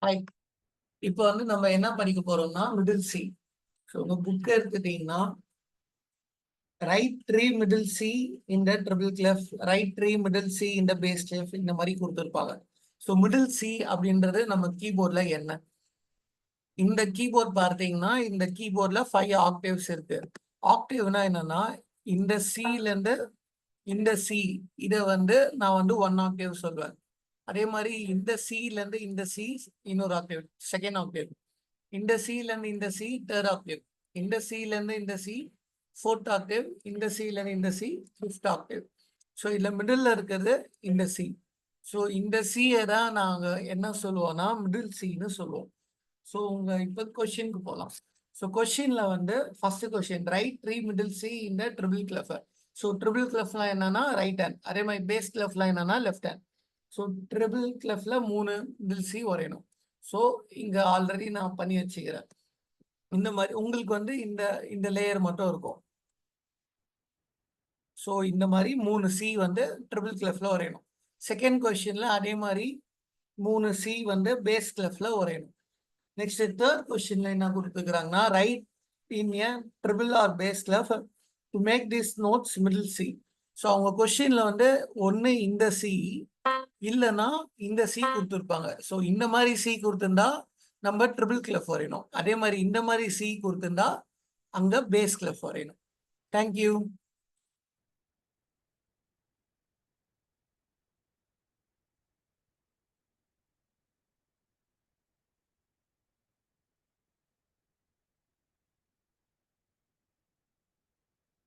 Hi. இப்போ நம்ம என்ன படிக்க போறோம்னா மிடில் சி. ஸோ உங்க புக் எடுத்துட்டீங்கன்னா ரைட் ட்ரீ மிடில் சி இந்த treble clef, write three middle C இந்த பேஸ் கிளெஃப் இந்த மாதிரி கொடுத்துருப்பாங்க. ஸோ மிடில் சி அப்படின்றது நம்ம கீபோர்ட்ல என்ன? இந்த கீபோர்ட் பார்த்தீங்கன்னா இந்த கீபோர்ட்ல 5 ஆக்டேவ்ஸ் இருக்கு. ஆக்டேவ்னா என்னன்னா இந்த சில இருந்து இந்த சி இதை நான் 1 ஆக்டேவ் சொல்வேன். அதே மாதிரி இந்த சில இருந்து இந்த சி இன்னொரு ஆக்டேவ், செகண்ட் ஆக்டேவ். இந்த சில இருந்து இந்த சி தேர்ட் ஆக்டேவ். இந்த சில இருந்து இந்த சி ஃபோர்த் ஆக்டேவ். இந்த சில இருந்து இந்த சி ஃபிஃப்த் ஆக்டேவ். ஸோ இதுல மிடில் இருக்கிறது இந்த சி. ஸோ இந்த சியை தான் நாங்க என்ன சொல்லுவோம்னா மிடில் சின்னு சொல்லுவோம். ஸோ உங்க இப்போ கொஸ்டினுக்கு போகலாம். ஸோ கொஸ்டின்ல first question write three middle C இந்த ட்ரிபிள் கிளஃபர். ஸோ ட்ரிபிள் கிளஃப்லாம் என்னன்னா ரைட் ஹேண்ட், அதே மாதிரி பேஸ் கிளஃப்லாம் என்னன்னா லெஃப்ட் ஹேண்ட். ஸோ ட்ரிபிள் கிளஃப்ல 3 மிடில் சி வரையணும். ஸோ இங்க ஆல்ரெடி நான் பண்ணி வச்சுக்கிறேன். இந்த மாதிரி உங்களுக்கு இந்த இந்த லேயர் மட்டும் இருக்கும். ஸோ இந்த மாதிரி 3 சி ட்ரிபிள் கிளஃப்ல வரையணும். செகண்ட் கொஸ்டின்ல அதே மாதிரி 3 சி பேஸ் கிளஃப்ல வரையணும். நெக்ஸ்ட் தேர்ட் கொஸ்டின்ல என்ன கொடுத்துருக்காங்கன்னா write in a treble or bass clef to make this notes middle C. So அவங்க கொஸ்டின்ல ஒன்று இந்த சி இல்லைன்னா இந்த சி கொடுத்துருப்பாங்க. ஸோ இந்த மாதிரி சி கொடுத்துருந்தா நம்ம ட்ரிபிள் கிளஃப் வரையணும். அதே மாதிரி இந்த மாதிரி சி கொடுத்துருந்தா அங்க பேஸ் கிளஃப் வரையணும். தேங்க்யூ.